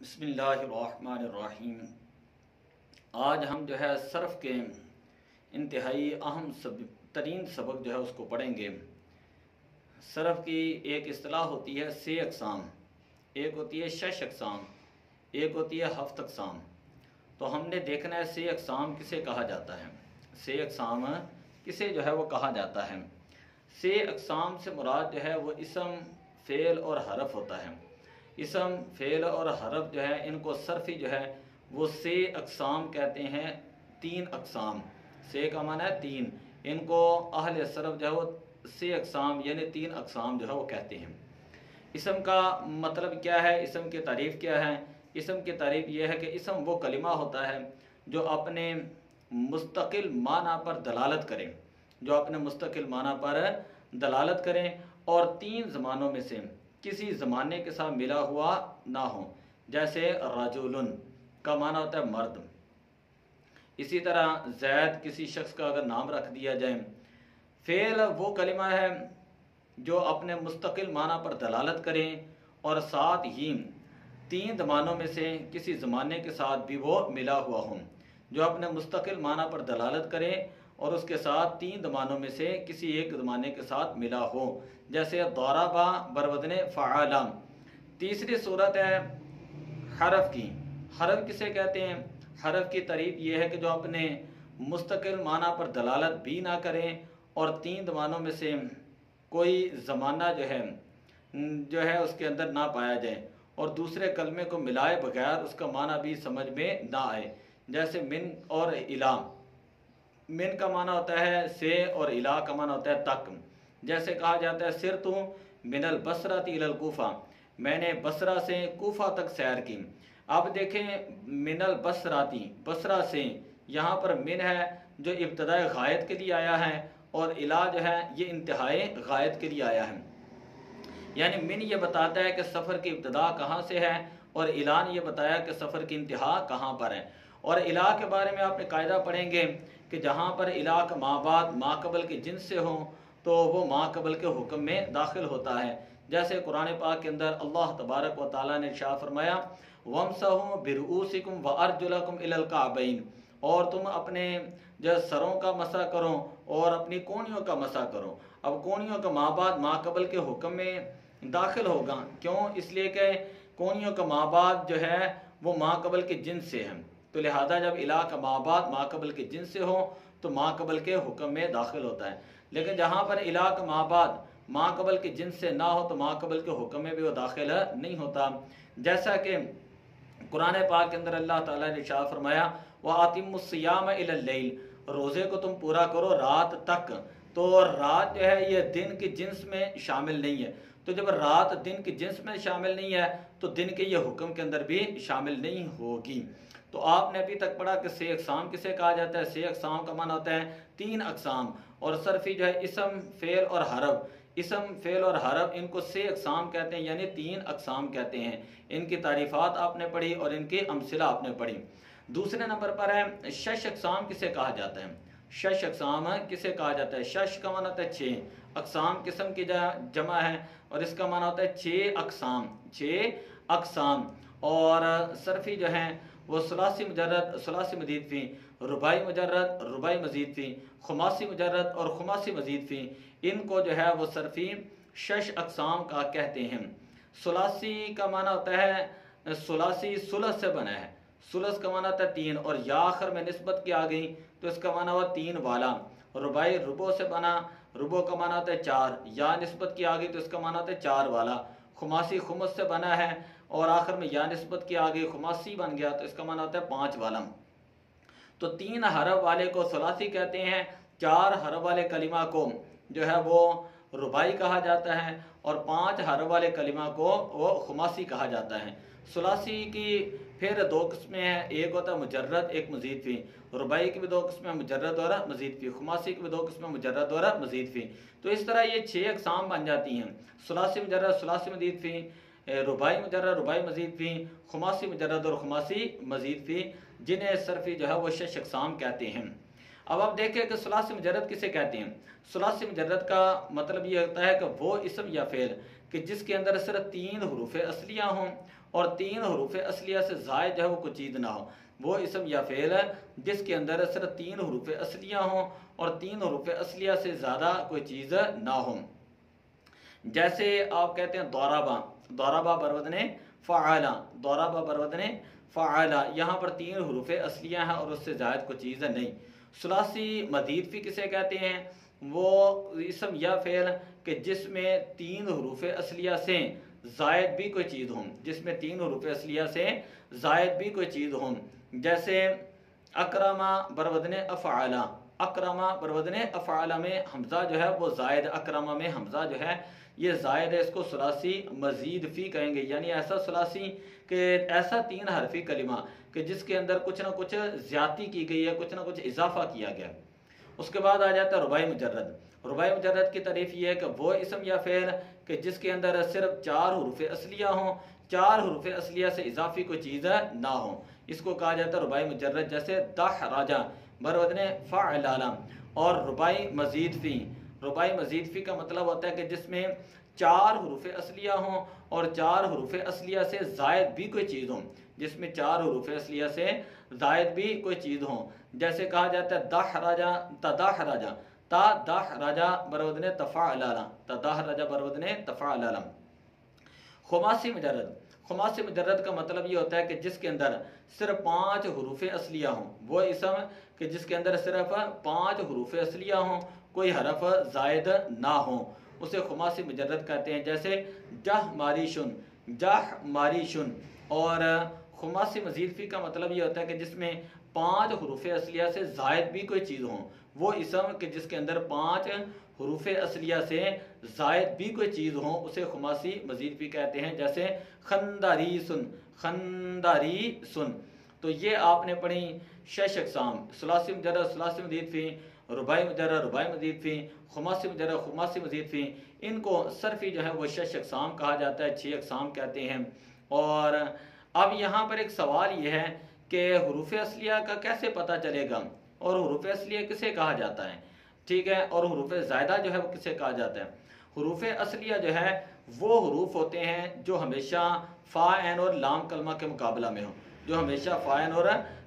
بسم اللہ الرحمن الرحیم۔ آج ہم صرف کے انتہائی اہم ترین سبق اس کو پڑھیں گے۔ صرف کی ایک اصطلاح ہوتی ہے 6 اقسام، ایک ہوتی ہے 6 اقسام، ایک ہوتی ہے 7 اقسام۔ تو ہم نے دیکھنا ہے 6 اقسام کسے کہا جاتا ہے، 6 اقسام کسے وہ کہا جاتا ہے۔ 6 اقسام سے مراد وہ اسم، فعل اور حرف ہوتا ہے۔ اسم، فعل اور حرف ان کو صرفی وہ 6 اقسام کہتے ہیں۔ 3 اقسام، 6 کا معنی ہے 3، ان کو اہل صرف وہ 6 اقسام یعنی 3 اقسام وہ کہتے ہیں۔ اسم کا مطلب کیا ہے، اسم کی تعریف کیا ہے؟ اسم کی تعریف یہ ہے کہ اسم وہ کلمہ ہوتا ہے جو اپنے مستقل معنی پر دلالت کرے، جو اپنے مستقل معنی پر دلالت کریں اور 3 زمانوں میں سے کسی زمانے کے ساتھ ملا ہوا نہ ہو۔ جیسے رجل کا معنی ہوتا ہے مرد، اسی طرح زید کسی شخص کا اگر نام رکھ دیا جائے۔ فعل وہ کلمہ ہے جو اپنے مستقل معنی پر دلالت کریں اور ساتھ ہی 3 زمانوں میں سے کسی زمانے کے ساتھ بھی وہ ملا ہوا ہوں، جو اپنے مستقل معنی پر دلالت کریں اور اس کے ساتھ 3 زمانوں میں سے کسی ایک زمانے کے ساتھ ملا ہو۔ جیسے ضرب بروزن فعل۔ تیسری صورت ہے حرف کی۔ حرف کسے کہتے ہیں؟ حرف کی تعریف یہ ہے کہ جو اپنے مستقل معنی پر دلالت بھی نہ کریں اور 3 زمانوں میں سے کوئی زمانہ اس کے اندر نہ پایا جائے اور دوسرے کلمے کو ملائے بغیر اس کا معنی بھی سمجھ میں نہ آئے۔ جیسے من اور الہ۔ من کا معنی ہوتا ہے سے اور الہ کا معنی ہوتا ہے تک۔ جیسے کہا جاتا ہے سرت من البصرہ الی الکوفہ، میں نے بصرہ سے کوفہ تک سیر کی۔ اب دیکھیں من البصراتی، بصرہ سے، یہاں پر من ہے جو ابتدائے غائت کے لیے آیا ہے اور الہ یہ انتہائی غائت کے لیے آیا ہے۔ یعنی من یہ بتاتا ہے کہ سفر کی ابتدا کہاں سے ہے اور الہ نے یہ بتایا کہ سفر کی انتہا کہاں پر ہے۔ اور الہ کے بارے میں آپ نے قاعدہ پڑھیں گے کہ جہاں پر الہ کا ما بعد ما قبل کے جنس سے ہوں تو وہ ما قبل کے حکم میں داخل ہوتا ہے۔ جیسے قرآن پاک کے اندر اللہ تبارک و تعالیٰ نے ارشاد فرمایا وَامْسَحُوا بِرُؤُوسِكُمْ وَأَرْجُلَكُمْ إِلَى الْكَعْبَيْنِ، اور تم اپنے سروں کا مسح کرو اور اپنی کونیوں کا مسح کرو۔ اب کونیوں کا ما بعد ما قبل کے حکم میں داخل ہوگا، کیوں؟ اس لیے کہ کونیوں کا ما بعد وہ ما قبل کے جنس سے ہے، تو لہذا جب الہ کا ما بعد ما قبل کے جنس سے ہو تو ما قبل کے حکم میں داخل ہوتا ہے۔ لیکن جہاں پر الہ کا ما بعد ما قبل کے جنس سے نہ ہو تو ما قبل کے حکم میں بھی وہ داخل نہیں ہوتا۔ جیسا کہ قرآن پاک کے اندر اللہ تعالیٰ نے ارشاد فرمایا وَأَتِمُّوا الصِّيَامَ إِلَى اللَّيْلِ، روزے کو تم پورا کرو رات تک۔ تو رات یہ دن کے جنس میں شامل نہیں ہے، تو جب رات دن کے جنس میں شامل نہیں ہے تو دن کے یہ حکم کے اندر بھی شامل نہیں ہوگی۔ تو آپ نے ابھی تک پڑھا کہ 6 اقسام کسے کہا جاتا ہے؟ 6 اقسام کا معنی ہوتا ہے 3 اقسام، اور صرفی اسم، فعل اور حرف۔ اسم، فعل اور حرف ان کو 6 اقسام کہتے ہیں یعنی 3 اقسام کہتے ہیں۔ ان کی تعریفات آپ نے پڑھی اور ان کی امثلہ آپ نے پڑھی۔ دوسرے نمبر پر ہے 6 اقسام کسے کہا جاتا ہے؟ 6 اقسام کسے کہا جاتا ہے؟ 6 کا معنی ہوتا ہے 6، اقسام قسم کی جمع ہے اور اس کا معنی ہوتا ہے 6 اقسام، 6 اقسام۔ اور صرفی وہ ثلاثی مجرد، ثلاثی مزید فی، رباعی مجرد، رباعی مزید فی، خماسی مجرد اور خماسی مزید فی، ان کو وہ صرفی 6 اقسام کا کہتے ہیں۔ ثلاثی کا معنی ہوتا ہے ثلاثی ثلث سے بنا ہے، ثلث کا معنی ہوتا ہے 3 اور یا آخر میں نسبت کی آ گئی تو اس کا معنی ہوا 3 والا۔ رباعی ربو سے بنا، ربو کا معنی ہوتا ہے 4، یا نسبت کی آ گئی تو اس کا معنی ہوتا ہے 4 والا۔ خماسی خمس سے بنا ہے اور آخر میں یا نسبت کی آ گئی، خماسی بن گیا تو اس کا معنی ہوتا ہے 5 والا۔ تو 3 حرف والے کو ثلاثی کہتے ہیں، 4 حرف والے کلمہ کو وہ رباعی کہا جاتا ہے اور 5 حرف والے کلمہ کو وہ خماسی کہا جاتا ہے۔ ثلاثی کی پھر 2 قسمیں ہیں، ایک ہوتا ہے مجرد، ایک مزید فی۔ رباعی کی بھی 2 قسمیں، مجرد اور مزید فی۔ خماسی کی بھی 2 قسمیں، مجرد اور مزید فی۔ تو اس طرح یہ 6 اقسام بن جاتی ہیں، ثلاثی مجرد، ثلاثی مزید فی، رباعی مجرد، رباعی مزید فی، خماسی مجرد اور خماسی مزید فی، جنہیں صرفی وہ 6 اقسام کہتے ہیں۔ اب آپ دیکھیں کہ ثلاثی مجرد کسے کہتے ہیں؟ ثلاثی مجرد کا مطلب یہ ہوتا ہے کہ وہ اسم یا فعل کہ جس کے اندر صرف 3 حروف اصلیہ ہوں اور 3 حروف اصلیہ سے زائد جو ہے وہ کوئی چیز نہ ہو، وہ اسم یا فعل ہے جس کے اندر صرف 3 حروف اصلیہ ہوں اور 3 حروف اصلیہ سے زیادہ کوئی چیز نہ ہوں۔ جیسے آپ کہتے ہیں ضربا، ضربا بروزن فعلا، ضربا بروزن فعلا، یہاں پر 3 حروف اصلیہ ہیں اور اس سے زائد کوئی چیز نہیں۔ ثلاثی مزید فی کسے کہتے ہیں؟ وہ اسم یا فعل کہ جس میں 3 حروف اصلیہ سے زائد بھی کوئی چیز ہوں، جس میں 3 حروف اصلیہ سے زائد بھی کوئی چیز ہوں۔ جیسے اکرما بروزن افعلا، اکرما بروزن افعلا میں حمزہ جو ہے وہ زائد، اکرما میں حمزہ جو ہے یہ زائد ہے، اس کو ثلاثی مزید فی کہیں گے، یعنی ایسا ثلاثی کہ ایسا 3 حرفی کلمہ کہ جس کے اندر کچھ نہ کچھ زیادتی کی گئی ہے، کچھ نہ کچھ اضافہ کیا گیا۔ اس کے بعد آ جاتا ہے رباعی مجرد۔ رباعی مجرد کی تعریف یہ ہے کہ وہ اسم یا فعل کہ جس کے اندر صرف 4 حروف اصلیہ ہوں، 4 حروف اصلیہ سے اضافی کوئی چیز نہ ہو، اس کو کہا جاتا ہے رباعی مجرد۔ جیسے دحرجا بروزن فعلالا، اور رباعی مزید فی، رباعی مزید فی کا مطلب ہوتا ہے کہ جس میں 4 حروف اصلیہ ہوں اور 4 حروف اصلیہ سے زائد بھی کوئی چیز ہوں، جس میں 4 حروف اصلیہ سے زائد بھی کوئی چیز ہوں۔ جیسے کہا جاتا ہے دحرجا تدحرجا، تا دحرجا بروزن تفعلالا، تدحرجا بروزن تفعلالا۔ خماسی مجرد، خماسی مجرد کا مطلب یہ ہوتا ہے کہ جس کے اندر صرف 5 حروف اصلیہ ہوں، وہ اسم کہ جس کے اندر صرف 5 حروف اصلیہ ہوں، کوئی حرف زائد نہ ہوں، اسے خماسی مجرد کہتے ہیں۔ جیسے جہ ماریشن، جہ ماریشن، اور خماسی مزید فی کا مطلب یہ ہوتا ہے کہ جس میں 5 حروف اصلیہ سے زائد بھی کوئی چیز ہوں، وہ اسم کہ جس کے اندر 5 حروف اصلیہ سے زائد بھی کوئی چیز ہوں، اسے خماسی مزید فی کہتے ہیں۔ جیسے خنداری سن، خنداری سن۔ تو یہ آپ نے پڑھی 6 اقسام، ثلاثی مجرد، ثلاثی مزید فی، رباعی مجرد، رباعی مزید فی، خماسی مجرد، خماسی مزید فی۔ ان کو صرفی جو ہے وہ 6 اقسام کہا جاتا ہے، 6 اقسام کہتے ہیں۔ اور اب یہاں پر ایک سوال یہ ہے کہ حروف اصلیہ کا کیسے پتہ چلے گا، اور حروف اصلیہ کسے کہا جاتا ہے، ٹھیک ہے، اور حروف زائدہ جو ہے وہ کسے کہا جاتا ہے۔ حروف اصلیہ جو ہے وہ حروف ہوتے ہیں جو ہمیشہ فا عین اور لام کلمہ کے مقابلہ میں ہوں، جو ہمیشہ فا عین اور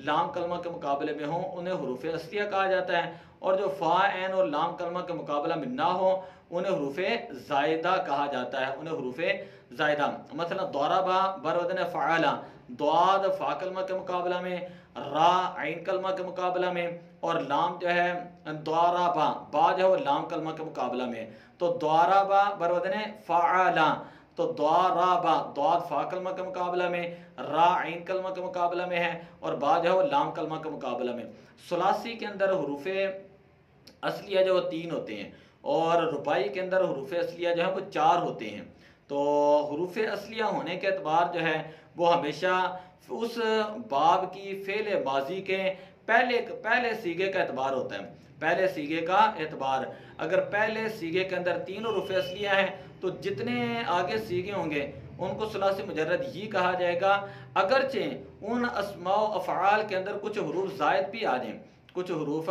لام کلمہ کے مقابلے میں ہوں انہیں حروف اصلیہ کہا جاتا ہے، اور جو فا عین اور لام کلمہ کے مقابلہ میں نہ ہو انہیں حروف زائدہ کہا جاتا ہے، انہیں حروف زائدہ۔ مثلا ضربا بروزن فعلا، ضاد فا کلمہ کے مقابلہ میں، را عین کلمہ کے مقابلہ میں، اور لام جو ہے ضربا، با جو ہے وہ لام کلمہ کے مقابلہ میں، تو ضربا بروزن فعلا، تو ضربا ضاد فا کلمہ کے مقابلہ میں، را عین کلمہ کے مقابلہ میں ہے، اور با جو ہے وہ لام کلمہ کے مقابلہ میں۔ ثلاثی کے اندر حروف اصلیہ جو وہ 3 ہوتے ہیں، اور رباعی کے اندر حروف اصلیہ جو ہے وہ 4 ہوتے ہیں۔ تو حروف اصلیہ ہونے کے اعتبار جو ہے وہ ہمیشہ اس باب کی فعل ماضی کے پہلے سیغے کا اعتبار ہوتا ہے، پہلے سیغے کا اعتبار۔ اگر پہلے سیغے کے اندر 3 حروف اصلیہ ہیں تو جتنے آگے سیغے ہوں گے ان کو ثلاثی مجرد ہی کہا جائے گا، اگرچہ ان اسماء و افعال کے اندر کچھ حروف زائد بھی آ جائیں، کچھ حروف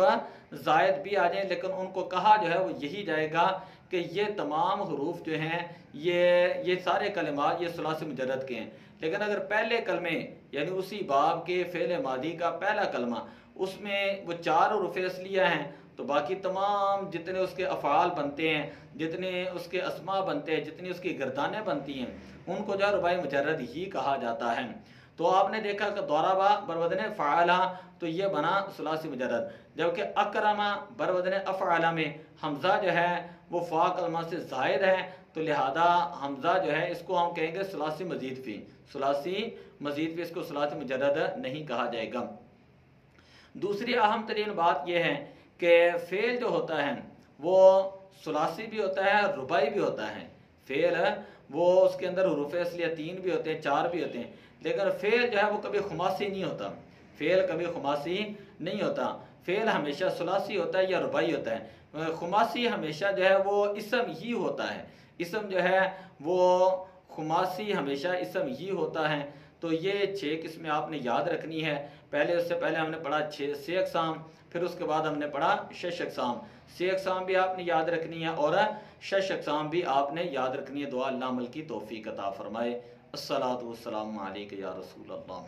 زائد بھی آ جائیں، لیکن ان کو کہا جو ہے وہ یہی جائے گا کہ یہ تمام حروف جو ہیں یہ سارے کلمات یہ ثلاثی مجرد کے ہیں۔ لیکن اگر پہلے کلمے یعنی اسی باب کے فعل ماضی کا پہلا کلمہ اس میں وہ 4 حروف اصلیہ ہیں تو باقی تمام جتنے اس کے افعال بنتے ہیں، جتنے اس کے اسماء بنتے ہیں، جتنی اس کی گردانیں بنتی ہیں، ان کو جو ہے رباعی مجرد ہی کہا جاتا ہے۔ تو آپ نے دیکھا کہ ضربا بروزن فعلا تو یہ بنا ثلاثی مجرد، جبکہ اکرما بروزن افعلا میں حمزہ جو ہے وہ فا کلمہ سے زائد ہے، تو لہذا حمزہ جو ہے اس کو ہم کہیں گے ثلاثی مزید فی، ثلاثی مزید فی، اس کو ثلاثی مجرد نہیں کہا جائے گا۔ دوسری اہم ترین بات یہ ہے کہ فعل جو ہوتا ہے وہ ثلاثی بھی ہوتا ہے، رباعی بھی ہوتا ہے۔ فعل وہ اس کے اندر حروف اصلیہ 3 بھی ہوتے ہیں، 4 بھی ہوتے ہیں، لیکن فعل جو ہے وہ کبھی خماسی نہیں ہوتا، فعل کبھی خماسی نہیں ہوتا، فعل ہمیشہ ثلاثی ہوتا ہے یا رباعی ہوتا ہے۔ خماسی ہمیشہ جو ہے وہ اسم ہی ہوتا ہے، اسم جو ہے وہ خماسی ہمیشہ اسم ہی ہوتا ہے۔ تو یہ 6 قسمیں آپ نے یاد رکھنی ہے۔ اس سے پہلے ہم نے پڑھا 6 اقسام، پھر اس کے بعد ہم نے پڑھا 6 اقسام، 6 اقسام بھی آپ نے یاد رکھنی ہے اور 6 اقسام بھی آپ نے یاد رکھنی ہے۔ دعا اللہ عمل کی توفیق عطا فرمائے۔ الصلاۃ والسلام علیک یا رسول اللہ۔